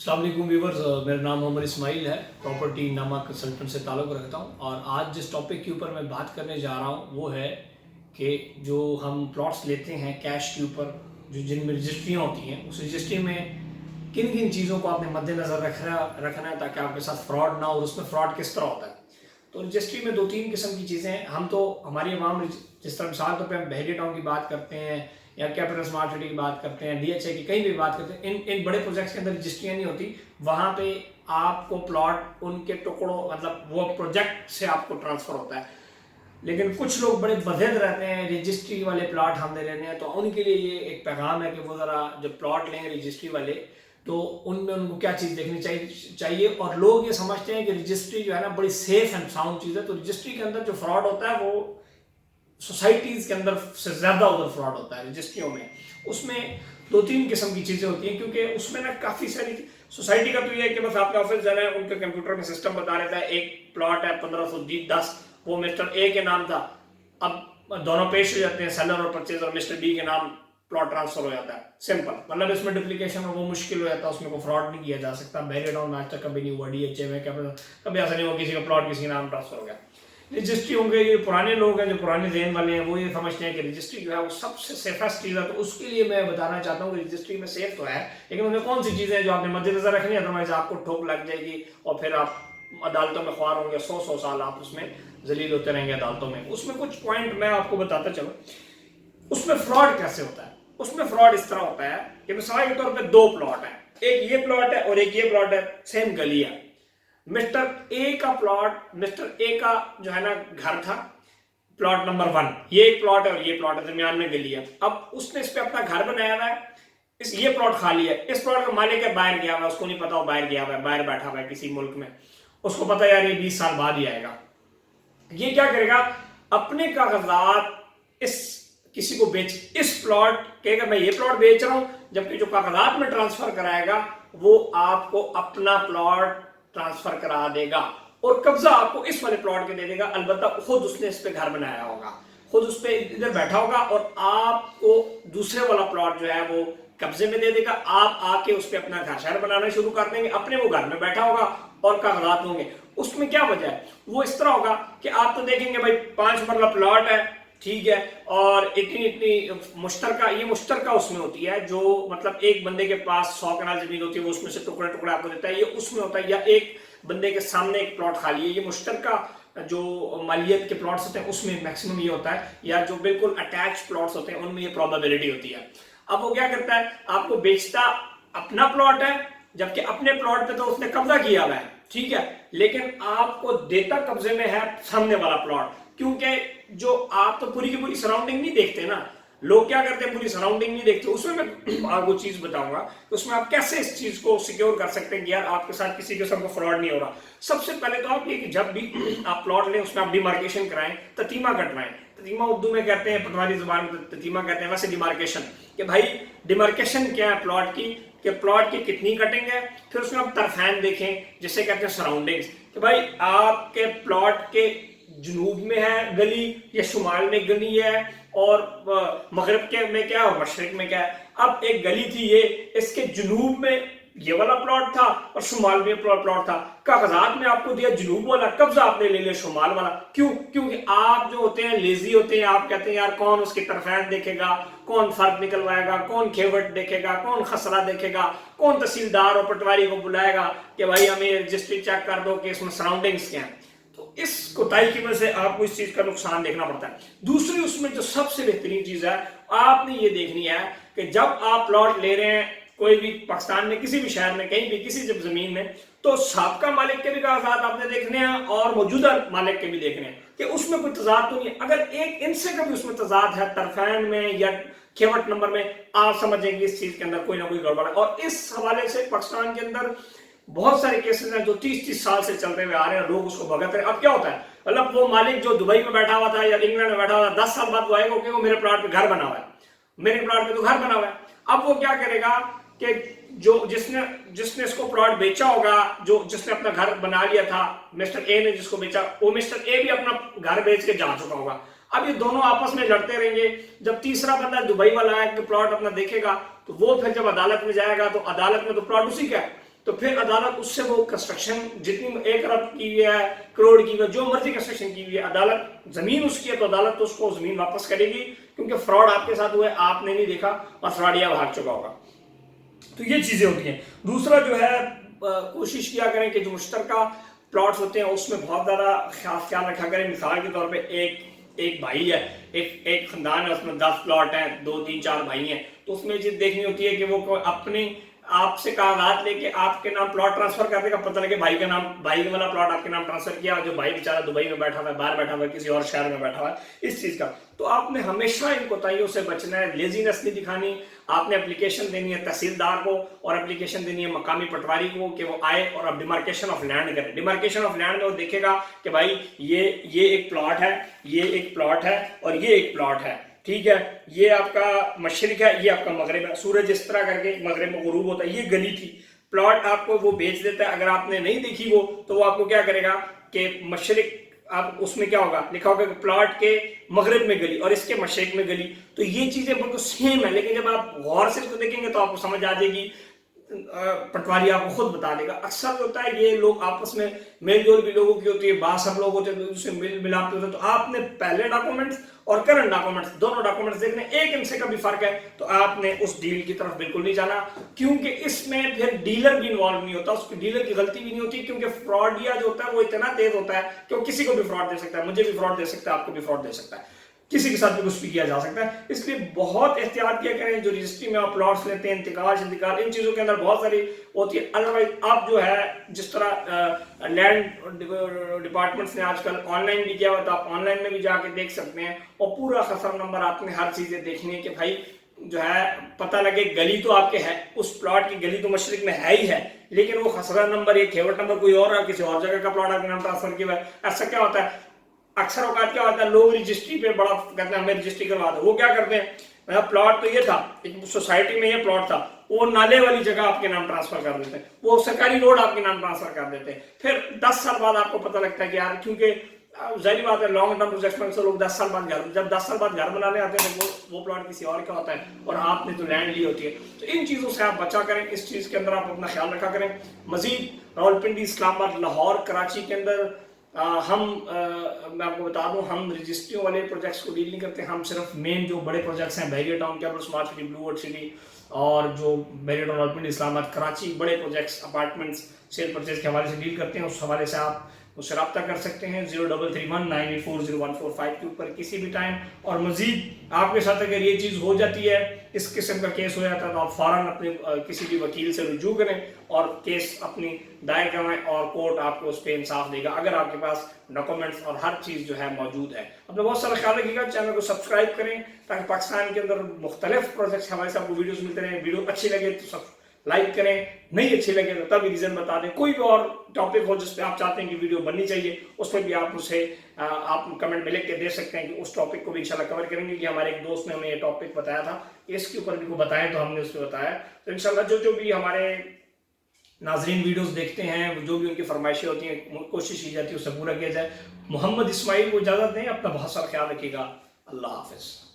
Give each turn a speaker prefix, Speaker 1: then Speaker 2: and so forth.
Speaker 1: अस्सलाम वालेकुम व्यूवर्स, मेरा नाम मोहम्मद इस्माइल है। प्रॉपर्टी नामा कंसल्टेंट से ताल्लुक़ रखता हूँ और आज जिस टॉपिक के ऊपर मैं बात करने जा रहा हूँ वो है कि जो हम प्लॉट्स लेते हैं कैश के ऊपर, जो जिनमें रजिस्ट्रियाँ होती हैं, उस रजिस्ट्री में किन किन चीज़ों को आपने मद्देनज़र रखना है ताकि आपके साथ फ्रॉड ना हो, और उसमें फ्रॉड किस तरह होता है। तो रजिस्ट्री में 2-3 किस्म की चीज़ें हैं। हम तो हमारी आवाम, जिस तरह मिसाल तौर पर हम बहरिया टाउन की बात करते हैं या कैपिटल स्मार्ट सिटी की बात करते हैं, DHA की कहीं भी बात करते हैं, इन बड़े प्रोजेक्ट्स के अंदर रजिस्ट्रियाँ नहीं होती। वहाँ पे आपको प्लॉट उनके टुकड़ों, मतलब वो प्रोजेक्ट से आपको ट्रांसफ़र होता है। लेकिन कुछ लोग बड़े बज़िद रहते हैं, रजिस्ट्री वाले प्लॉट हमने लेने हैं, तो उनके लिए ये एक पैगाम है कि वो ज़रा जब प्लॉट लेंगे रजिस्ट्री वाले तो उनमें उनको क्या चीज़ देखनी चाहिए। और लोग ये समझते हैं कि रजिस्ट्री जो है ना बड़ी सेफ एंड साउंड चीज़ है। तो रजिस्ट्री के अंदर जो फ्रॉड होता है वो सोसाइटीज़ के अंदर से ज़्यादा उधर फ्रॉड होता है रजिस्ट्रियों में। उसमें 2-3 किस्म की चीज़ें होती हैं, क्योंकि उसमें ना काफ़ी सारी सोसाइटी का तो ये है कि बस आपके ऑफिस जाना है, उनके कंप्यूटर में सिस्टम बता रहता है एक प्लॉट है 1510, वो मिस्टर ए के नाम था, अब दोनों पेश हो जाते हैं, सेलर और परचेजर, और मिस्टर बी के नाम प्लॉट ट्रांसफर हो जाता है। सिंपल, मतलब इसमें डुप्लीकेशन और वो मुश्किल हो जाता है, उसमें कोई फ्रॉड नहीं किया जा सकता। बहरिया टाउन में आज तक कभी नहीं हुआ, DHA में कभी ऐसा नहीं हुआ किसी का प्लॉट किसी के नाम ट्रांसफर हो गया। रजिस्ट्री होंगे, ये पुराने लोग हैं जो पुराने ज़हन वाले हैं, वो ये समझते हैं कि रजिस्ट्री जो है वो सबसे सेफेस्ट चीज़ है। तो उसके लिए मैं बताना चाहता हूँ कि रजिस्ट्री में सेफ तो है, लेकिन उनमें कौन सी चीज़ें हैं जो आपने मद्देनजर रखनी है, अदरवाइज आपको ठोक लग जाएगी और फिर आप अदालतों में ख्वार होंगे, 100 साल आप उसमें जलील होते रहेंगे अदालतों में। उसमें कुछ पॉइंट मैं आपको बताता चलूँ, उसमें फ्रॉड कैसे होता है। उसमें फ्रॉड इस तरह होता है कि मिसाल के तौर पर 2 प्लॉट हैं, एक ये प्लॉट है और एक ये प्लॉट है, सेम गली है। मिस्टर ए का प्लॉट, मिस्टर ए का जो है ना घर था, प्लॉट नंबर 1, ये एक प्लॉट है और ये प्लॉट है, दरमियान में गली है। अब उसने इस पे अपना घर बनाया हुआ है, ये प्लॉट खाली है, इस प्लॉट का मालिक है बाहर गया हुआ है, उसको नहीं पता वो बाहर गया हुआ है, बाहर बैठा हुआ है किसी मुल्क में, उसको पता यार ये 20 साल बाद ही आएगा। ये क्या करेगा, अपने कागजात इस किसी को बेच, इस प्लॉट कहेगा मैं ये प्लॉट बेच रहा हूं, जबकि जो कागजात में ट्रांसफर कराएगा वो आपको अपना प्लॉट ट्रांसफर करा देगा और कब्जा आपको इस वाले प्लॉट के दे देगा। अलबत्ता खुद उसने इस पे घर बनाया होगा, खुद उस पे इधर बैठा होगा और आपको दूसरे वाला प्लॉट जो है वो कब्जे में दे देगा। आप आके उस पे अपना घर शहर बनाना शुरू कर देंगे, अपने वो घर में बैठा होगा और कागजात होंगे। उसमें क्या वजह है, वो इस तरह होगा कि आप तो देखेंगे भाई 5 मरला प्लॉट है, ठीक है, और इतनी मुश्तरका, ये मुश्तरका उसमें होती है, जो मतलब एक बंदे के पास 100 कनाल जमीन होती है, वो उसमें से टुकड़े टुकड़े आपको देता है, ये उसमें होता है। या एक बंदे के सामने एक प्लॉट खाली है, ये मुश्तरका जो मालियत के प्लॉट्स होते हैं उसमें मैक्सिमम ये होता है, या जो बिल्कुल अटैच प्लॉट्स होते हैं उनमें ये प्रोबेबिलिटी होती है। अब वो क्या करता है, आपको बेचता अपना प्लॉट है, जबकि अपने प्लॉट पे तो उसने कब्जा किया हुआ है, ठीक है, लेकिन आपको देता कब्जे में है सामने वाला प्लॉट। क्योंकि जो आप तो पूरी की पूरी सराउंडिंग नहीं देखते ना, लोग क्या करते हैं पूरी सराउंडिंग नहीं देखते। उसमें मैं आपको चीज बताऊंगा कि उसमें आप कैसे इस चीज को सिक्योर कर सकते हैं कि यार आपके साथ किसी किस्म का फ्रॉड नहीं हो रहा। सबसे पहले तो आप ये कि जब भी आप प्लॉट लें उसमें आप डिमार्केशन कराएं, ततीमा कटवाएं। ततीमा उर्दू में कहते हैं, पटवारी जुबान में ततीमा कहते हैं, वैसे डिमार्केशन, कि भाई डिमार्केशन क्या है प्लॉट की, कि प्लॉट की कितनी कटिंग है। फिर उसमें आप तरफैन देखें, जिसे कहते हैं सराउंडिंग्स, कि भाई आपके प्लॉट के जनूब में है गली या शुमाल में गली है, और मगरब के में क्या और मशरिक में क्या है। अब एक गली थी, ये इसके जनूब में ये वाला प्लॉट था और शुमाल में प्लॉट था, कागजात में आपको दिया जनूब वाला, कब्जा आपने ले लिया शुमाल वाला। क्यों? क्योंकि आप जो होते हैं लेजी होते हैं, आप कहते हैं यार कौन उसकी तरफैन देखेगा, कौन फर्क निकलवाएगा, कौन खेवट देखेगा, कौन खसरा देखेगा, कौन तहसीलदार और पटवारी को बुलाएगा कि भाई हमें रजिस्ट्री चेक कर दो कि इसमें सराउंडिंग्स क्या है। तो इस कोताही की वजह से आपको इस चीज का नुकसान देखना पड़ता है। दूसरी उसमें जो सबसे बेहतरीन चीज है, आपने ये देखनी है कि जब आप प्लॉट ले रहे हैं कोई भी पाकिस्तान में किसी भी शहर में कहीं भी किसी जब जमीन में, तो साबका मालिक के भी कागजात आपने देखने हैं और मौजूदा मालिक के भी देखने हैं कि उसमें कोई तजाद तो नहीं है। अगर एक इनसे कभी उसमें तजाद है तरफैन में या खेवट नंबर में, आप समझेंगे इस चीज के अंदर कोई ना कोई गड़बड़ है। और इस हवाले से पाकिस्तान के अंदर बहुत सारे केसेस हैं जो 30-30 साल से चलते हुए आ रहे हैं, लोग उसको भगत रहे हैं। अब क्या होता है, मतलब वो मालिक जो दुबई में बैठा हुआ था या इंग्लैंड में बैठा हुआ था, 10 साल बाद वो आएगा कि वो मेरे प्लॉट पे घर बना हुआ है, मेरे प्लॉट पे तो घर बना हुआ है। अब वो क्या करेगा कि जो जिसने इसको प्लॉट बेचा होगा, जो जिसने अपना घर बना लिया था, मिस्टर ए ने जिसको बेचा, वो मिस्टर ए भी अपना घर बेच के जा चुका होगा। अब ये दोनों आपस में लड़ते रहेंगे। जब तीसरा बंदा दुबई वाला है कि प्लॉट अपना देखेगा, तो वो फिर जब अदालत में जाएगा तो अदालत में तो प्लॉट उसी का है, تو پھر عدالت اس سے وہ کنسٹرکشن جتنی 1 ارب کی ہوئی ہے، کروڑ کی ہوئی ہے، جو مرضی کنسٹرکشن کی ہوئی ہے، عدالت زمین اس کی ہے تو عدالت تو اس کو زمین واپس کرے گی، کیونکہ فراڈ آپ کے ساتھ ہوا ہے، آپ نے نہیں دیکھا اور فراڈیا بھاگ چکا ہوگا. تو یہ چیزیں ہوتی ہیں. دوسرا جو ہے کوشش کیا کریں کہ جو مشترکہ پلاٹس ہوتے ہیں اس میں بہت زیادہ خیال رکھا کریں. مثال کے طور پہ ایک بھائی ہے، ایک خاندان ہے، اس میں 10 پلاٹ ہیں، 2 3 4 بھائی ہیں، تو اس میں یہ چیز دیکھنی ہوتی ہے کہ وہ اپنی آپ سے کاغذات لے کے آپ کے نام پلاٹ ٹرانسفر کر دے گا، پتہ لگے بھائی والا پلاٹ آپ کے نام ٹرانسفر کیا، جو بھائی بیچارہ دبئی میں بیٹھا ہوا ہے، باہر بیٹھا ہوا ہے، کسی اور شہر میں بیٹھا ہوا ہے اس چیز کا. تو آپ نے ہمیشہ ان کوتاہیوں سے بچنا ہے، لیزینس نہیں دکھانی. آپ نے اپلیکیشن دینی ہے تحصیلدار کو اور اپلیکیشن دینی ہے مقامی پٹواری کو کہ وہ آئے اور اب ڈیمارکیشن آف لینڈ کرے. ڈیمارکیشن آف لینڈ میں وہ دیکھے گا کہ بھائی یہ ایک پلاٹ ہے، یہ ایک پلاٹ ہے اور یہ ایک پلاٹ ہے، ٹھیک ہے، یہ آپ کا مشرق ہے، یہ آپ کا مغرب ہے. سورج اس طرح کر کے مغرب میں غروب ہوتا ہے، یہ گلی تھی. پلاٹ آپ کو وہ بیچ دیتا ہے. اگر آپ نے نہیں دیکھی وہ تو وہ آپ کو کیا کرے گا کہ مشرق، آپ اس میں کیا ہوگا لکھا ہوگا کہ پلاٹ کے مغرب میں گلی اور اس کے مشرق میں گلی. تو یہ چیزیں بالکل سیم ہے، لیکن جب آپ غور سے اس کو دیکھیں گے تو آپ کو سمجھ آ جائے گی، پٹواری آپ کو خود بتا دے گا. اکثر ہوتا ہے یہ لوگ آپس میں میل جول بھی لوگوں کی ہوتی ہے، بعض سب لوگ ہوتے ہیں تو اسے مل ملاپ ہوتے ہیں. تو آپ نے پہلے ڈاکومنٹس اور کرنٹ ڈاکومنٹس دونوں ڈاکومنٹس دیکھنے، ایک ان سے کا بھی فرق ہے تو آپ نے اس ڈیل کی طرف بالکل نہیں جانا، کیونکہ اس میں پھر ڈیلر بھی انوالو نہیں ہوتا، اس کی ڈیلر کی غلطی بھی نہیں ہوتی، کیونکہ فراڈیا جو ہوتا ہے وہ اتنا تیز ہوتا ہے کہ وہ کسی کو بھی فراڈ دے سکتا ہے. مجھے بھی فراڈ دے سکتا ہے، آپ کو بھی فراڈ دے سکتا ہے، کسی کے ساتھ بھی کچھ بھی کیا جا سکتا ہے. اس لیے بہت احتیاط کیا کریں. جو رجسٹری میں آپ پلاٹس لیتے ہیں، انتقال ان چیزوں کے اندر بہت ساری ہوتی ہے. ادروائز آپ جو ہے جس طرح لینڈ ڈپارٹمنٹس نے آج کل آن لائن بھی کیا ہوا تو آپ آن لائن میں بھی جا کے دیکھ سکتے ہیں، اور پورا خسر نمبر آپ نے ہر چیزیں دیکھنی ہے کہ بھائی جو ہے پتہ لگے گلی تو آپ کے ہے، اس پلاٹ کی گلی تو مشرق میں ہے ہی ہے، لیکن وہ خسرہ نمبر یا کھیوٹ نمبر کوئی اور ہے، کسی اور جگہ کا پلاٹ آپ کے نام ٹرانسفر کیا ہوا ہے. ایسا کیا ہوتا ہے اکثر اوقات کیا ہوتا ہے لوگ رجسٹری پہ بڑا کہتے ہیں ہمیں رجسٹری کروا دو. وہ کیا کرتے ہیں پلاٹ تو یہ تھا، ایک سوسائٹی میں یہ پلاٹ تھا، وہ نالے والی جگہ آپ کے نام ٹرانسفر کر دیتے ہیں، وہ سرکاری روڈ آپ کے نام ٹرانسفر کر دیتے ہیں. پھر 10 سال بعد آپ کو پتہ لگتا ہے کہ یار کیونکہ ظاہری بات ہے لانگ ٹرم پروجیکٹس میں سے لوگ 10 سال بعد جب 10 سال بعد گھر بنانے آتے ہیں وہ پلاٹ کسی اور کا ہوتا ہے اور آپ نے تو لینڈ لی ہوتی ہے. تو ان چیزوں سے آپ بچا کریں، اس چیز کے اندر آپ اپنا خیال رکھا کریں. مزید راولپنڈی، اسلام آباد، لاہور، کراچی کے اندر میں آپ کو بتا دوں ہم رجسٹریوں والے پروجیکٹس کو ڈیل نہیں کرتے. ہم صرف مین جو بڑے پروجیکٹس ہیں بحریہ ٹاؤن، کیبل smart city, blue world city, اور جو بحریہ ٹاؤن، راولپنڈی، اسلام آباد، کراچی بڑے پروجیکٹس اپارٹمنٹس سیل پرچیز کے حوالے سے ڈیل کرتے ہیں. اس حوالے سے آپ اس سے رابطہ کر سکتے ہیں 033198400145 کے اوپر کسی بھی ٹائم. اور مزید آپ کے ساتھ اگر یہ چیز ہو جاتی ہے، اس قسم کا کیس ہو جاتا ہے، تو آپ فوراً اپنے کسی بھی وکیل سے رجوع کریں اور کیس اپنی دائر کروائیں اور کورٹ آپ کو اس پہ انصاف دے گا اگر آپ کے پاس ڈاکومنٹس اور ہر چیز جو ہے موجود ہے. اپنا بہت سارا خیال رکھیے گا. چینل کو سبسکرائب کریں تاکہ پاکستان کے اندر مختلف پروجیکٹس ہمارے سے آپ کو ویڈیوز ملتے رہیں. ویڈیو اچھی لگے تو لائک کریں، نہیں اچھی لگے تو تب ریزن بتا دیں. کوئی بھی اور ٹاپک ہو جس پہ آپ چاہتے ہیں کہ ویڈیو بننی چاہیے، اس پہ بھی آپ اسے آپ کمنٹ میں لکھ کے دے سکتے ہیں کہ اس ٹاپک کو بھی انشاءاللہ کور کریں گے. کہ ہمارے ایک دوست نے ہمیں یہ ٹاپک بتایا تھا، اس کے اوپر بھی کو بتائیں تو ہم نے اس پہ بتایا. تو انشاءاللہ جو بھی ہمارے ناظرین ویڈیوز دیکھتے ہیں، جو بھی ان کی فرمائشیں ہوتی ہیں کوشش کی جاتی ہے اس سے پورا کیا جائے. محمد اسماعیل کو اجازت دیں. اپنا بہت سارا خیال رکھیے گا. اللہ حافظ.